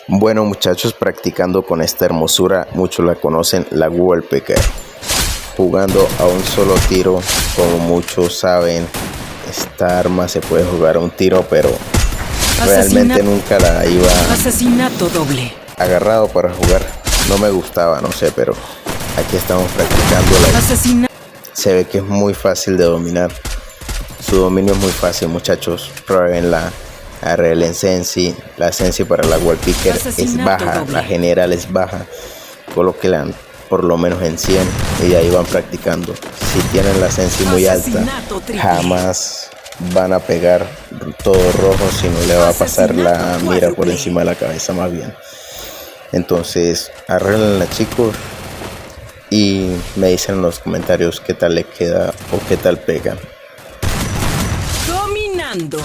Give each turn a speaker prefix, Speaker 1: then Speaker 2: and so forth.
Speaker 1: Bueno muchachos, practicando con esta hermosura, muchos la conocen, la WOODPECKER. Jugando a un solo tiro, como muchos saben, esta arma se puede jugar a un tiro, pero realmente nunca la iba
Speaker 2: Asesinato doble.
Speaker 1: agarrado para jugar. No me gustaba, no sé, pero aquí estamos practicándola. Se ve que es muy fácil de dominar. Su dominio es muy fácil, muchachos. Pruébenla. La sensi para la WOODPECKER es baja, la general es baja. Colóquenla por lo menos en 100 y de ahí van practicando. Si tienen la sensi muy alta, jamás van a pegar todo rojo, si no le va a pasar la mira por encima de la cabeza más bien. Entonces, arréglenla chicos y me dicen en los comentarios qué tal le queda o qué tal pega.
Speaker 2: Dominando.